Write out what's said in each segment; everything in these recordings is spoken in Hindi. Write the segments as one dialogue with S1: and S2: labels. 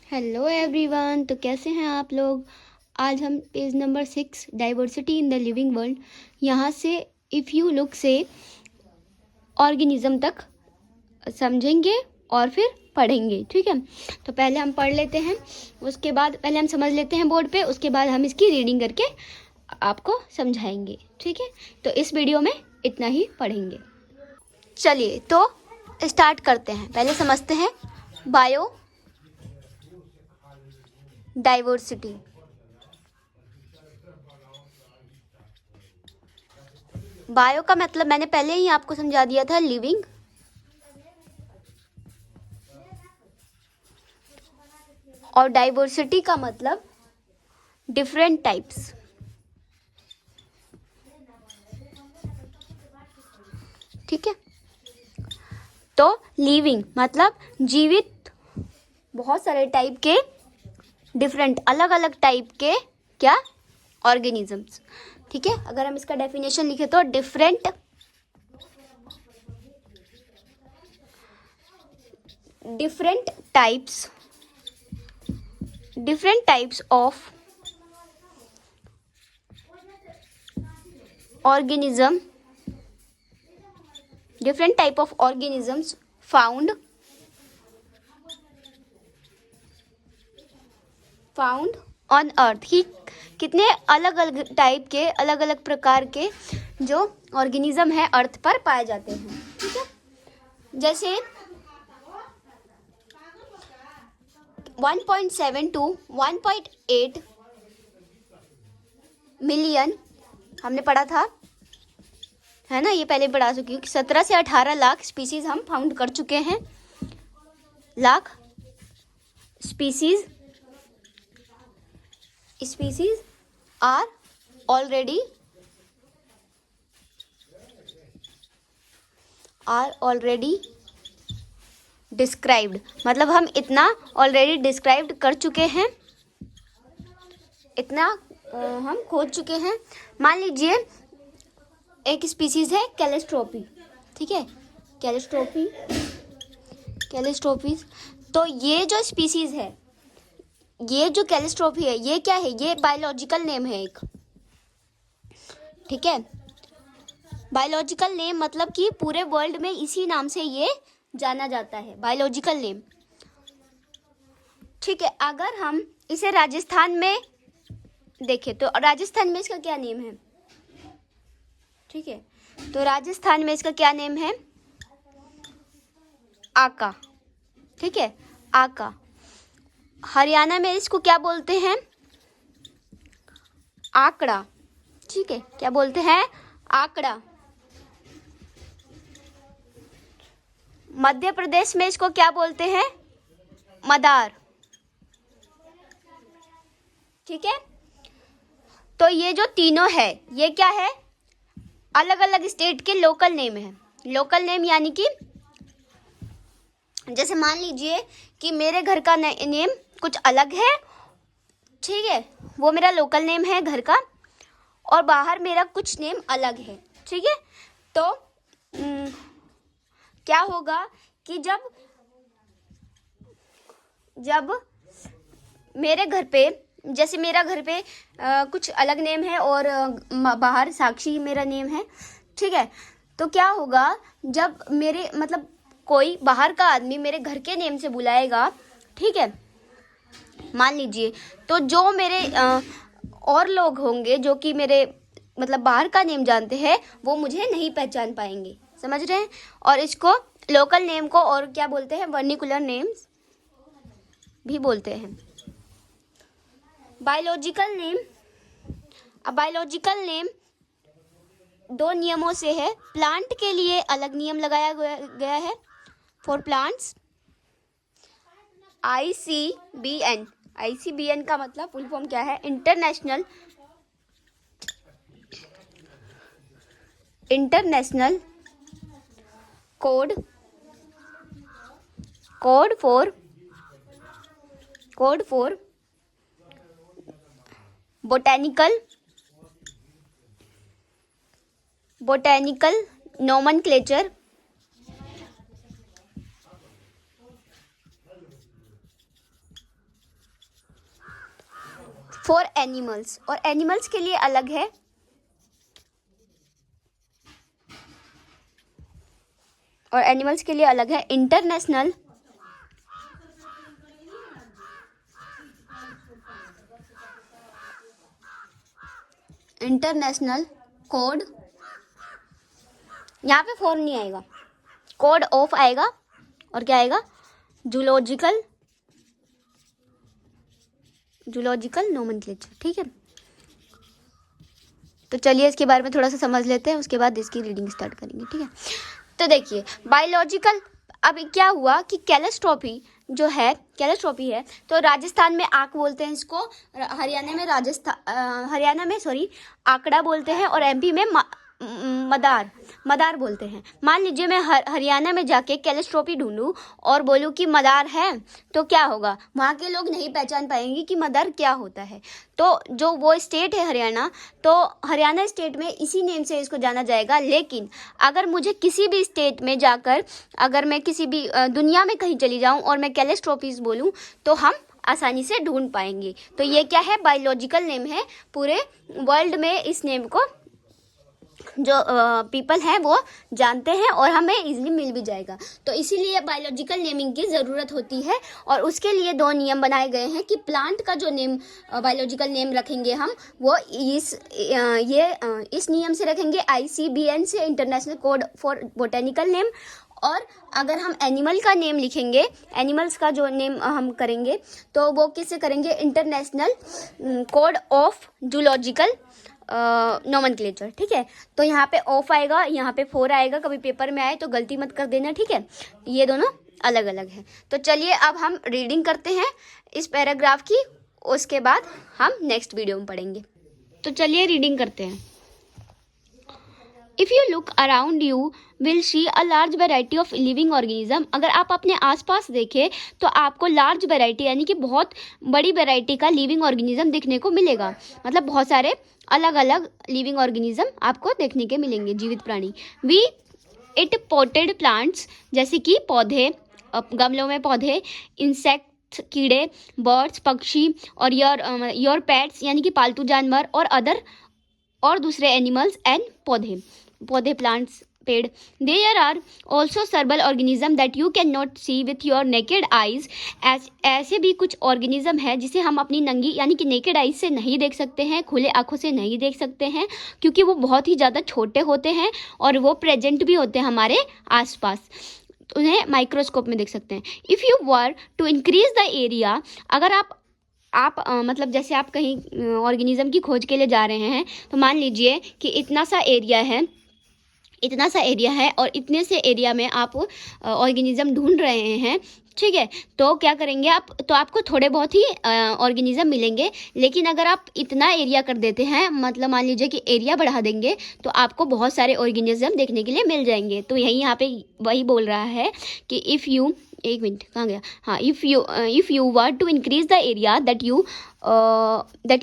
S1: Hello everyone. तो कैसे हैं आप लोग। आज हम page number 6 diversity in the living world यहाँ से इफ़ यू लुक से ऑर्गेनिज्म तक समझेंगे और फिर पढ़ेंगे। ठीक है, तो पहले हम पढ़ लेते हैं, उसके बाद पहले हम समझ लेते हैं बोर्ड पे, उसके बाद हम इसकी रीडिंग करके आपको समझाएंगे। ठीक है, तो इस वीडियो में इतना ही पढ़ेंगे। चलिए तो स्टार्ट करते हैं। पहले समझते हैं बायो डाइवर्सिटी। बायो का मतलब मैंने पहले ही आपको समझा दिया था, लिविंग। और डाइवर्सिटी का मतलब डिफरेंट टाइप्स। ठीक है, तो लिविंग मतलब जीवित, बहुत सारे टाइप के, डिफरेंट अलग अलग टाइप के क्या, ऑर्गेनिजम्स। ठीक है, अगर हम इसका डेफिनेशन लिखे तो different types of organism, different type of organisms found on earth। ही कितने अलग अलग टाइप के, अलग अलग प्रकार के जो ऑर्गेनिज्म है अर्थ पर पाए जाते हैं। ठीक है, जैसे 1.7 to 1.8 मिलियन हमने पढ़ा था, है ना, ये पहले पढ़ा चुकी हूँ कि 17 से 18 लाख स्पीसीज हम फाउंड कर चुके हैं। Lakh species are already described, मतलब हम इतना ऑलरेडी डिस्क्राइब्ड कर चुके हैं, इतना हम खोज चुके हैं। मान लीजिए एक स्पीसीज है कैलिस्ट्रोपी। ठीक है, कैलिस्ट्रोपीज। तो ये जो स्पीसीज है, ये जो कैलिस्ट्रोपी है, ये क्या है, ये बायोलॉजिकल नेम है एक। ठीक है, बायोलॉजिकल नेम मतलब कि पूरे वर्ल्ड में इसी नाम से ये जाना जाता है, बायोलॉजिकल नेम। ठीक है, अगर हम इसे राजस्थान में देखें तो राजस्थान में इसका क्या नेम है। ठीक है, तो राजस्थान में इसका क्या नेम है, आका। ठीक है, आका। हरियाणा में इसको क्या बोलते हैं, आकड़ा। ठीक है, क्या बोलते हैं, आकड़ा। मध्य प्रदेश में इसको क्या बोलते हैं, मदार। ठीक है, तो ये जो तीनों है, ये क्या है, अलग अलग स्टेट के लोकल नेम है। लोकल नेम यानी कि जैसे मान लीजिए कि मेरे घर का नेम कुछ अलग है। ठीक है, वो मेरा लोकल नेम है घर का, और बाहर मेरा कुछ नेम अलग है। ठीक है, तो क्या होगा कि जब मेरे घर पे, जैसे मेरा घर पे कुछ अलग नेम है और बाहर साक्षी मेरा नेम है। ठीक है, तो क्या होगा, जब मेरे मतलब कोई बाहर का आदमी मेरे घर के नेम से बुलाएगा, ठीक है, मान लीजिए, तो जो मेरे और लोग होंगे जो कि मेरे मतलब बाहर का नेम जानते हैं, वो मुझे नहीं पहचान पाएंगे। समझ रहे हैं। और इसको लोकल नेम को और क्या बोलते हैं, वर्निकुलर नेम्स भी बोलते हैं। बायोलॉजिकल नेम, अब बायोलॉजिकल नेम दो नियमों से है। प्लांट के लिए अलग नियम लगाया गया है। फॉर प्लांट्स ICBN का मतलब फुल फॉर्म क्या है, international code for botanical nomenclature. For animals, और एनिमल्स के लिए अलग है, और एनिमल्स के लिए अलग है इंटरनेशनल कोड, यहाँ पे फॉर नहीं आएगा, कोड ऑफ आएगा, और क्या आएगा, जूलॉजिकल नोमेनक्लेचर। ठीक है, तो चलिए इसके बारे में थोड़ा सा समझ लेते हैं, उसके बाद इसकी रीडिंग स्टार्ट करेंगे। ठीक है, तो देखिए बायोलॉजिकल, अब क्या हुआ कि कैलेस्ट्रॉपी जो है, कैलेस्ट्रॉपी है तो राजस्थान में आंख बोलते हैं इसको, हरियाणा में आंकड़ा बोलते हैं, और एमपी में मदार बोलते हैं। मान लीजिए मैं हरियाणा में जाके कैलेस्ट्रॉपी ढूंढूं और बोलूं कि मदार है, तो क्या होगा, वहाँ के लोग नहीं पहचान पाएंगे कि मदार क्या होता है। तो जो वो स्टेट है हरियाणा, तो हरियाणा स्टेट में इसी नेम से इसको जाना जाएगा। लेकिन अगर मुझे किसी भी स्टेट में जाकर, अगर मैं किसी भी दुनिया में कहीं चली जाऊँ और मैं कैलेस्ट्रॉपीज बोलूँ, तो हम आसानी से ढूंढ पाएंगे। तो ये क्या है, बायोलॉजिकल नेम है। पूरे वर्ल्ड में इस नेम को जो पीपल हैं वो जानते हैं, और हमें इजीली मिल भी जाएगा। तो इसीलिए बायोलॉजिकल नेमिंग की ज़रूरत होती है, और उसके लिए 2 नियम बनाए गए हैं कि प्लांट का जो नेम, बायोलॉजिकल नेम रखेंगे हम, वो इस नियम से रखेंगे, ICBN से, international code for botanical name. और अगर हम एनिमल का नेम लिखेंगे, एनिमल्स का जो नेम हम करेंगे, तो वो किससे करेंगे, international code of zoological nomenclature. ठीक है, तो यहाँ पे ऑफ आएगा, यहाँ पे 4 आएगा, कभी पेपर में आए तो गलती मत कर देना। ठीक है, ये दोनों अलग अलग हैं। तो चलिए अब हम रीडिंग करते हैं इस पैराग्राफ की, उसके बाद हम नेक्स्ट वीडियो में पढ़ेंगे। तो चलिए रीडिंग करते हैं। If you look around you will see a large variety of living organism. अगर आप अपने आसपास देखें तो आपको लार्ज वेराइटी, यानी कि बहुत बड़ी वेराइटी का लिविंग ऑर्गेनिज्म देखने को मिलेगा। मतलब बहुत सारे अलग अलग लिविंग ऑर्गेनिज्म आपको देखने के मिलेंगे, जीवित प्राणी। वी इट पॉटेड प्लांट्स, जैसे कि पौधे, गमलों में पौधे, इंसेक्ट कीड़े, बर्ड्स पक्षी, और योर पेट्स यानी कि पालतू जानवर, और अदर और दूसरे एनिमल्स एंड पौधे प्लांट्स पेड़। There are also several organism that you can not see with your naked eyes. ऐसे भी कुछ ऑर्गेनिज्म है जिसे हम अपनी नंगी यानी कि नेकेड आइज से नहीं देख सकते हैं, खुले आंखों से नहीं देख सकते हैं, क्योंकि वो बहुत ही ज़्यादा छोटे होते हैं और वो प्रेजेंट भी होते हैं हमारे आसपास, उन्हें माइक्रोस्कोप में देख सकते हैं। If you were to increase the area, अगर आप मतलब जैसे आप कहीं ऑर्गेनिज्म की खोज के लिए जा रहे हैं, तो मान लीजिए कि इतना सा एरिया है और इतने से एरिया में आप ऑर्गेनिज्म ढूंढ रहे हैं। ठीक है, तो क्या करेंगे आप, तो आपको थोड़े बहुत ही ऑर्गेनिज्म मिलेंगे। लेकिन अगर आप इतना एरिया कर देते हैं, मतलब मान लीजिए कि एरिया बढ़ा देंगे, तो आपको बहुत सारे ऑर्गेनिज्म देखने के लिए मिल जाएंगे। तो यही यहाँ पे वही बोल रहा है कि इफ़ यू, एक मिनट कहाँ गया, हाँ, if you were to increase the area that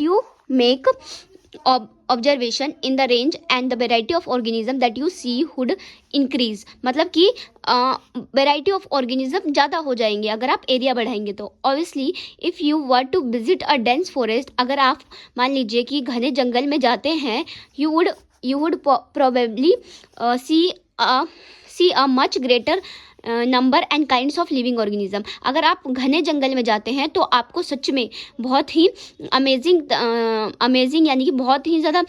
S1: you make observation in the range and the variety of organism that you see would increase. मतलब कि वेराइटी ऑफ ऑर्गेनिज्म ज़्यादा हो जाएंगे अगर आप एरिया बढ़ाएंगे। तो obviously if you were to visit a dense forest, अगर आप मान लीजिए कि घने जंगल में जाते हैं, you would probably see a much greater number and kinds of living organism. अगर आप घने जंगल में जाते हैं तो आपको सच में बहुत ही अमेजिंग यानी कि बहुत ही ज़्यादा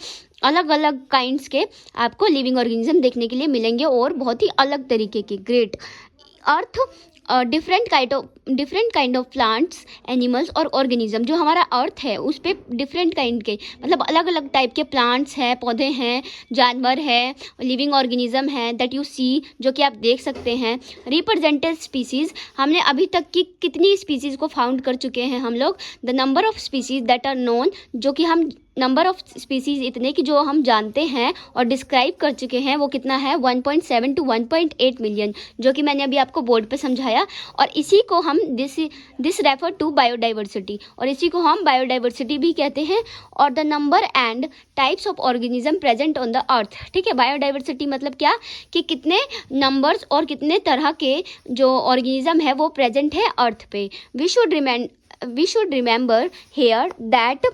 S1: अलग अलग काइंड्स के आपको लिविंग ऑर्गेनिज्म देखने के लिए मिलेंगे, और बहुत ही अलग तरीके के। Great earth, different kind of plants, animals और ऑर्गेनिज्म। जो हमारा अर्थ है उस पर डिफरेंट काइंड के, मतलब अलग अलग टाइप के प्लांट्स हैं, पौधे हैं, जानवर हैं, लिविंग ऑर्गेनिज्म हैं दैट यू सी, जो कि आप देख सकते हैं। रिप्रेजेंटेड स्पीसीज़, हमने अभी तक की कितनी स्पीसीज़ को फाउंड कर चुके हैं हम लोग। The number of species that are known, जो कि हम नंबर ऑफ स्पीसीज़ इतने कि जो हम जानते हैं और डिस्क्राइब कर चुके हैं, वो कितना है 1.7 to 1.8 मिलियन, जो कि मैंने अभी आपको बोर्ड पे समझाया। और इसी को हम दिस रेफर टू बायोडाइवर्सिटी, और इसी को हम बायोडाइवर्सिटी भी कहते हैं। और the number and types of organism present on the earth. ठीक है, बायोडाइवर्सिटी मतलब क्या, कि कितने नंबर्स और कितने तरह के जो ऑर्गेनिज्म है वो प्रेजेंट है अर्थ पे। We should remember here that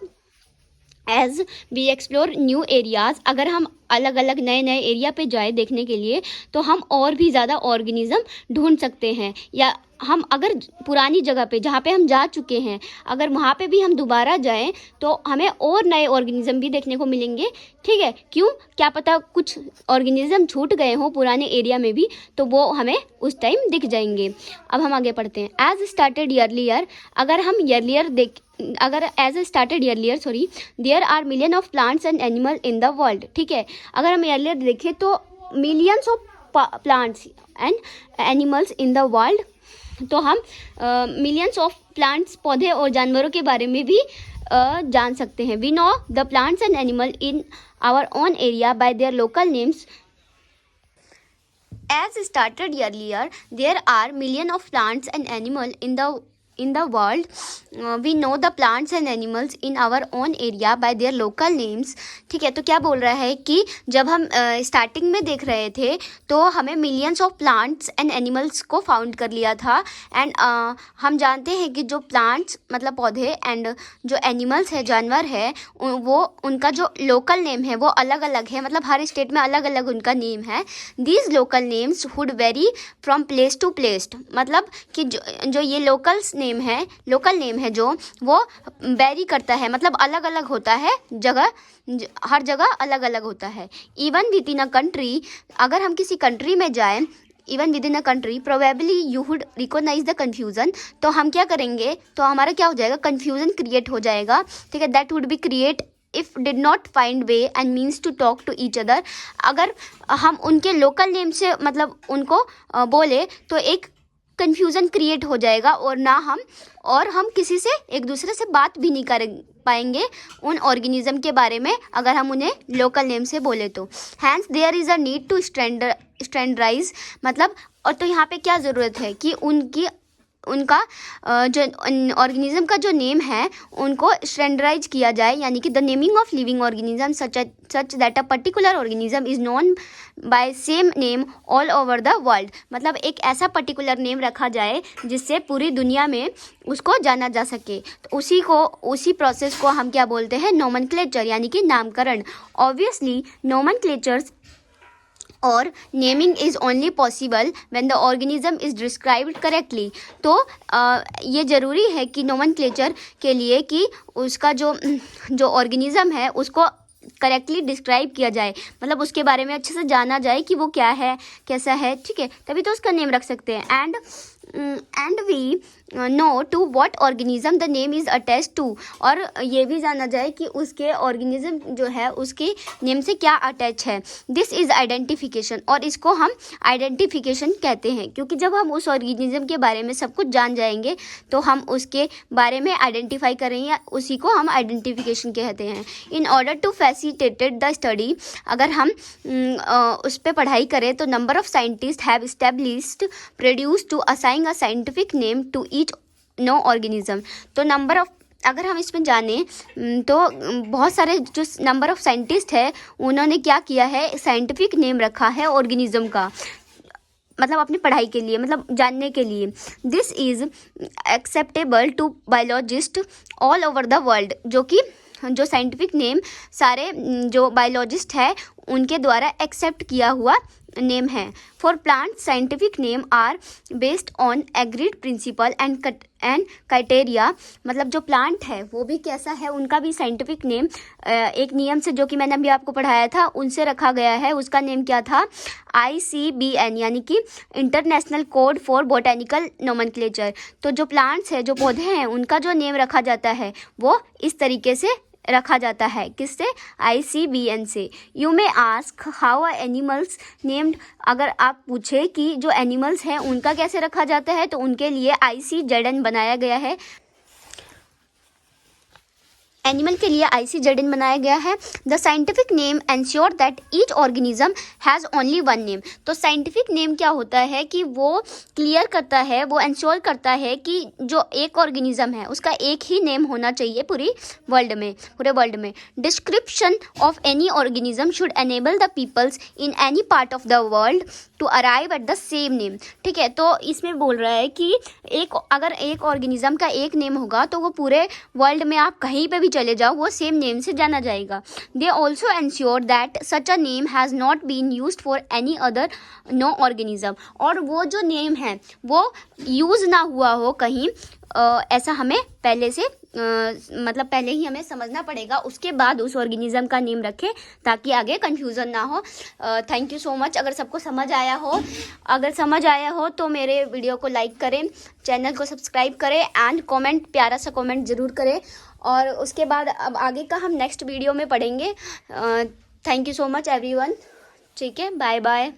S1: as we explore new areas, अगर हम अलग अलग नए नए एरिया पे जाए देखने के लिए तो हम और भी ज़्यादा ऑर्गेनिज्म ढूंढ सकते हैं। या हम अगर पुरानी जगह पे जहाँ पे हम जा चुके हैं अगर वहाँ पे भी हम दोबारा जाएं तो हमें और नए ऑर्गेनिज्म भी देखने को मिलेंगे। ठीक है, क्यों, क्या पता कुछ ऑर्गेनिज्म छूट गए हों पुराने एरिया में भी, तो वो हमें उस टाइम दिख जाएंगे। अब हम आगे पढ़ते हैं। एज स्टार्टेड ईयरलियर, अगर हम as started earlier there are million of plants and animal in the world. ठीक है, अगर हम ईयरलियर देखें तो millions of plants and animals in the world, तो हम मिलियंस ऑफ प्लांट्स पौधे और जानवरों के बारे में भी जान सकते हैं। We know the plants and animal in our own area by their local names. As stated earlier, there are millions of plants and animals in the world. We know the plants and animals in our own area by their local names. ठीक है, तो क्या बोल रहा है कि जब हम स्टार्टिंग में देख रहे थे तो हमें millions of plants and animals को फाउंड कर लिया था। एंड हम जानते हैं कि जो प्लांट्स मतलब पौधे एंड जो एनिमल्स है जानवर है वो उनका जो लोकल नेम है वो अलग अलग है, मतलब हर स्टेट में अलग अलग उनका नेम है। These local names would vary from place to place, मतलब कि जो ये लोकल नेम है जो वो वेरी करता है, मतलब अलग अलग होता है, हर जगह अलग अलग होता है। Even within a country, अगर हम किसी कंट्री में जाएं, even within a country probably you would recognize the confusion, तो हम क्या करेंगे, तो हमारा क्या हो जाएगा, कन्फ्यूज़न क्रिएट हो जाएगा। ठीक है, that would be create if did not find way and means to talk to each other. अगर हम उनके लोकल नेम से मतलब उनको बोले तो एक कन्फ्यूज़न क्रिएट हो जाएगा और हम किसी से एक दूसरे से बात भी नहीं कर पाएंगे उन ऑर्गेनिज्म के बारे में अगर हम उन्हें लोकल नेम से बोले तो। Hence there is a need to standardize, मतलब और तो यहाँ पे क्या ज़रूरत है कि उनका जो ऑर्गेनिज्म का जो नेम है उनको स्टैंडर्डाइज किया जाए, यानी कि the naming of living organism such that a particular organism is known by same name all over the world, मतलब एक ऐसा पर्टिकुलर नेम रखा जाए जिससे पूरी दुनिया में उसको जाना जा सके। तो उसी प्रोसेस को हम क्या बोलते हैं, नोमेनक्लेचर, यानी कि नामकरण। ऑब्वियसली नोमेनक्लेचर्स और naming is only possible when the organism is described correctly. तो ये ज़रूरी है कि नोमेनक्लेचर के लिए कि उसका जो ऑर्गेनिज्म है उसको करेक्टली डिस्क्राइब किया जाए, मतलब उसके बारे में अच्छे से जाना जाए कि वो क्या है कैसा है। ठीक है, तभी तो उसका नेम रख सकते हैं। And we know to what organism the name is attached to, और ये भी जाना जाए कि उसके ऑर्गेनिज्म जो है उसके नेम से क्या अटैच है। दिस इज़ आइडेंटिफिकेशन, और इसको हम आइडेंटिफिकेशन कहते हैं, क्योंकि जब हम उस ऑर्गेनिज्म के बारे में सब कुछ जान जाएंगे तो हम उसके बारे में आइडेंटिफाई करेंगे, उसी को हम आइडेंटिफिकेशन कहते हैं। In order to facilitate the study, अगर हम उस पर पढ़ाई करें तो number of scientist have established produce to assign a scientific name to each known organism. तो नंबर ऑफ, अगर हम इसमें जाने तो बहुत सारे जो नंबर ऑफ साइंटिस्ट है उन्होंने क्या किया है, साइंटिफिक नेम रखा है ऑर्गेनिज्म का, मतलब अपनी पढ़ाई के लिए, मतलब जानने के लिए। This is acceptable to biologist all over the world, जो साइंटिफिक नेम सारे जो बायोलॉजिस्ट है उनके द्वारा एक्सेप्ट किया हुआ नेम है। For plant scientific name are based on agreed principle and criteria, मतलब जो प्लांट है वो भी कैसा है, उनका भी साइंटिफिक नेम एक नियम से जो कि मैंने अभी आपको पढ़ाया था उनसे रखा गया है। उसका नेम क्या था, ICBN, यानी कि international code for botanical nomenclature. तो जो प्लांट्स है, जो पौधे हैं, उनका जो नेम रखा जाता है वो इस तरीके से रखा जाता है, किससे, ICBN से। You may ask how animals named, अगर आप पूछे कि जो एनिमल्स हैं उनका कैसे रखा जाता है तो उनके लिए ICZN बनाया गया है, एनिमल के लिए ICZN बनाया गया है। The scientific name ensure that each organism has only one name. तो साइंटिफिक नेम क्या होता है कि वो क्लियर करता है, वो एंश्योर करता है कि जो एक ऑर्गेनिज्म है उसका एक ही नेम होना चाहिए पूरे वर्ल्ड में। Description of any organism should enable the peoples in any part of the world to arrive at the same name. ठीक है, तो इसमें बोल रहा है कि अगर एक ऑर्गेनिज्म का एक नेम होगा तो वो पूरे वर्ल्ड में आप कहीं पे भी चले जाओ वो सेम नेम से जाना जाएगा। They also ensure that such a name has not been used for any other known organism, और वो जो नेम है वो यूज़ ना हुआ हो कहीं, ऐसा हमें पहले से मतलब पहले ही हमें समझना पड़ेगा, उसके बाद उस ऑर्गेनिज्म का नेम रखें ताकि आगे कंफ्यूजन ना हो। Thank you so much. अगर सबको समझ आया हो तो मेरे वीडियो को लाइक करें, चैनल को सब्सक्राइब करें एंड कमेंट, प्यारा सा कमेंट ज़रूर करें। और उसके बाद अब आगे का हम नेक्स्ट वीडियो में पढ़ेंगे। Thank you so much everyone. ठीक है, बाय बाय।